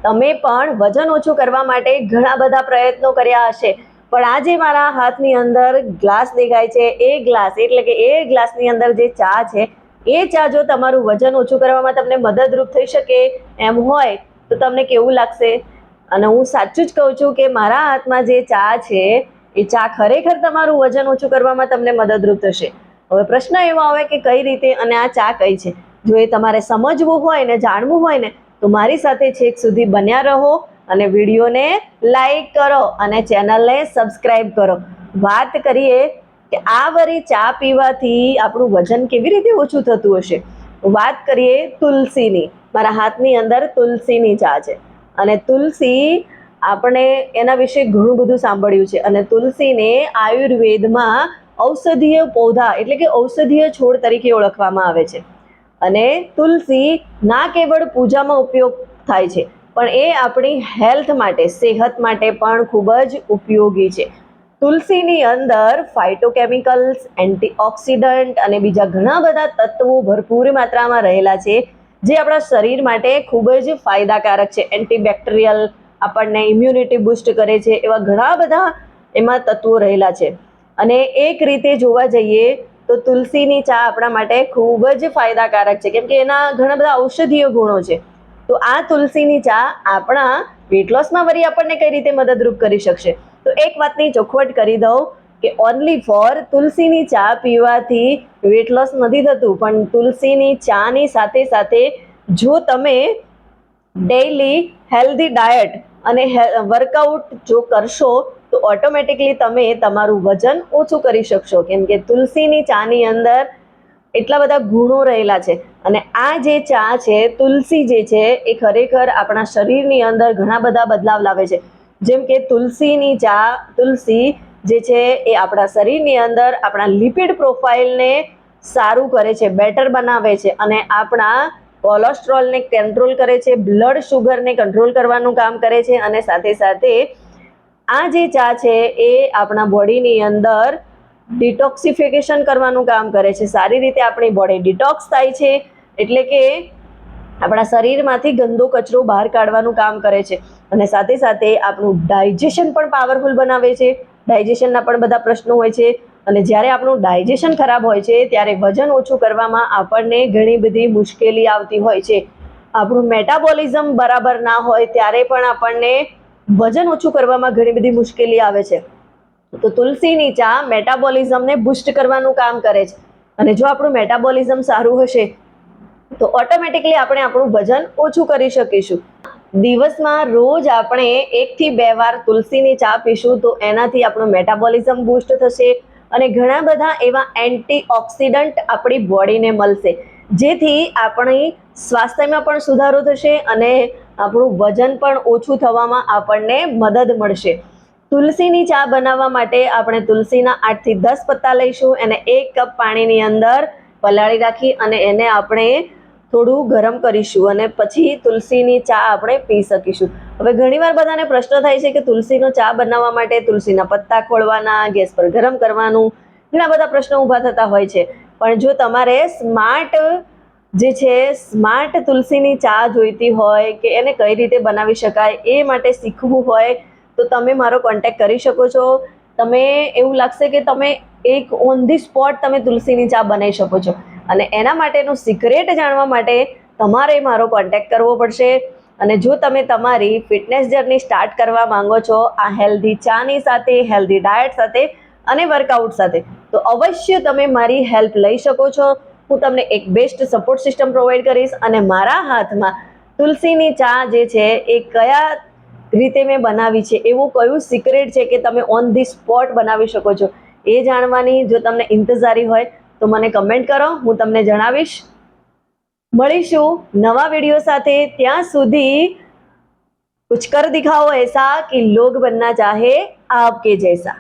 તમે પણ વજન ઓછું કરવા માટે ઘણા બધા પ્રયત્નો કર્યા હશે, પણ આજે મારા હાથની અંદર ગ્લાસ દેખાય છે, એ ગ્લાસ એટલે કે એ ગ્લાસની અંદર જે ચા છે, એ ચા જો તમારું વજન ઓછું કરવામાં તમને મદદરૂપ થઈ શકે એમ હોય તો તમને કેવું લાગશે? અને હું સાચું જ કહું છું કે મારા હાથમાં જે ચા છે એ ચા ખરેખર તમારું વજન ઓછું કરવામાં તમને મદદરૂપ થશે. હવે પ્રશ્ન એવો આવે કે કઈ રીતે અને આ ચા કઈ છે? જો એ તમારે સમજવું હોય ને જાણવું હોય ને તો મારી સાથે છેક સુધી બન્યા રહો અને વિડીયોને લાઈક કરો અને ચેનલને સબસ્ક્રાઇબ કરો. વાત કરીએ કે આ વરી ચા પીવાથી આપણું વજન કેવી રીતે ઓછું થતું હશે. વાત કરીએ તુલસીની. મારા હાથની અંદર તુલસીની ચા છે અને તુલસી આપણે એના વિશે ઘણું બધું સાંભળ્યું છે અને તુલસીને આયુર્વેદમાં ઔષધીય પૌધા એટલે કે ઔષધીય છોડ તરીકે ઓળખવામાં આવે છે. અને તુલસી ના કેવળ પૂજામાં ઉપયોગ થાય છે પણ એ આપણી હેલ્થ માટે, સેહત માટે પણ ખૂબ જ ઉપયોગી છે. તુલસીની અંદર ફાઇટોકેમિકલ્સ, એન્ટીઓક્સિડન્ટ અને બીજા ઘણા બધા તત્વો ભરપૂર માત્રામાં રહેલા છે જે આપણા શરીર માટે ખૂબ જ ફાયદાકારક છે. એન્ટીબેક્ટેરિયલ, આપણને ઇમ્યુનિટી બૂસ્ટ કરે છે, એવા ઘણા બધા એમાં તત્વો રહેલા છે. અને એક રીતે જોવા જઈએ તો તુલસીની ચા આપણા માટે ખૂબ જ ફાયદાકારક છે કેમ કે એના ઘણા બધા ઔષધીય ગુણો છે. તો આ તુલસીની ચા આપણા વેટ લોસમાં વળી આપણને કઈ રીતે મદદરૂપ કરી શકશે? તો એક વાતની ચોખવટ કરી દઉં કે ઓનલી ફોર તુલસીની ચા પીવાથી વેટ લોસ નથી થતું, પણ તુલસીની ચાની સાથે સાથે જો તમે ડેઈલી હેલ્ધી ડાયટ અને વર્કઆઉટ જો કરશો તો ઓટોમેટિકલી તમે તમારું વજન ઓછું કરી શકશો કેમ કે તુલસીની ચાની અંદર એટલા બધા ગુણો રહેલા છે. અને આ જે ચા છે, તુલસી જે છે એ ખરેખર આપણા શરીરની અંદર ઘણા બધા બદલાવ લાવે છે. જેમ કે તુલસીની ચા, તુલસી જે છે એ આપણા શરીરની અંદર આપણા લિપિડ પ્રોફાઇલને સારું કરે છે, બેટર બનાવે છે અને આપણા કોલેસ્ટ્રોલને કંટ્રોલ કરે છે, બ્લડ શુગરને કંટ્રોલ કરવાનું કામ કરે છે અને સાથે સાથે આ જે ચા છે એ આપણા બોડીની અંદર ડિટોક્સિફિકેશન કરવાનું કામ કરે છે. સારી રીતે આપણી બોડી ડિટોક્સ થાય છે એટલે કે આપણા શરીરમાંથી ગંદો કચરો બહાર કાઢવાનું કામ કરે છે અને સાથે સાથે આપણું ડાયજેશન પણ પાવરફુલ બનાવે છે. ડાયજેશનના પણ બધા પ્રશ્નો હોય છે અને જ્યારે આપણું ડાયજેશન ખરાબ હોય છે ત્યારે વજન ઓછું કરવામાં આપણને ઘણી બધી મુશ્કેલી આવતી હોય છે. આપણું મેટાબોલિઝમ બરાબર ના હોય ત્યારે પણ આપણને વજન ઓછું કરવામાં ઘણી બધી મુશ્કેલી આવે છે. તો તુલસીની ચા મેટાબોલિઝમને બૂસ્ટ કરવાનું કામ કરે છે અને જો આપણું મેટાબોલિઝમ સારું હશે તો ઓટોમેટિકલી આપણે આપણું વજન ઓછું કરી શકીશું. દિવસમાં રોજ આપણે 1 થી 2 વાર તુલસીની ચા પીશું તો એનાથી આપણું મેટાબોલિઝમ બૂસ્ટ થશે અને ઘણા બધા એવા એન્ટીઓક્સિડન્ટ આપણી બોડીને મળશે જેથી આપણી સ્વાસ્થ્યમાં પણ સુધારો થશે અને આપણું વજન પણ ઓછું થવામાં આપણને મદદ મળશે. તુલસીની ચા બનાવવા માટે આપણે તુલસીના 8 થી 10 પત્તા લઈશું, એને 1 કપ પાણીની અંદર પલાળી રાખી અને એને આપણે થોડું ગરમ કરીશું અને પછી તુલસીની ચા આપણે પી શકીશું. હવે ઘણીવાર બધાને પ્રશ્ન થાય છે કે તુલસીનો ચા બનાવવા માટે તુલસીના પત્તા ખોળવાના, ગેસ પર ગરમ કરવાનું, ઘણા બધા પ્રશ્નો ઊભા થતા હોય છે. પણ જો તમારે સ્માર્ટ તુલસીની ચા જોઈતી હોય કે એને કઈ રીતે બનાવી શકાય એ માટે શીખવું હોય તો તમે મારો કોન્ટેક્ટ કરી શકો છો. તમે એવું લાગશે કે તમે એક ઓન ધી સ્પોટ તમે તુલસીની ચા બનાવી શકો છો અને એના માટેનું સિક્રેટ જાણવા માટે તમારે મારો કોન્ટેક્ટ કરવો પડશે. અને જો તમે તમારી ફિટનેસ જર્ની સ્ટાર્ટ કરવા માંગો છો આ હેલ્ધી ચાની સાથે, હેલ્ધી ડાયટ સાથે અને વર્કઆઉટ સાથે, તો અવશ્ય તમે મારી હેલ્પ લઈ શકો છો. હું તમને એક બેસ્ટ સપોર્ટ સિસ્ટમ પ્રોવાઈડ કરીશ અને મારા હાથમાં તુલસીની ચા જે છે એ કયા રીતે મેં બનાવી છે, એવું કયું સિક્રેટ છે કે તમે ઓન ધી સ્પોટ બનાવી શકો છો, એ જાણવાની જો તમને ઇંતજારી હોય તો મને કમેન્ટ કરો, હું તમને જણાવીશ. મળીશું નવા વિડીયો સાથે. ત્યાં સુધી कुछ कर दिखाओ ऐसा कि लोग बनना चाहे आपके जैसा.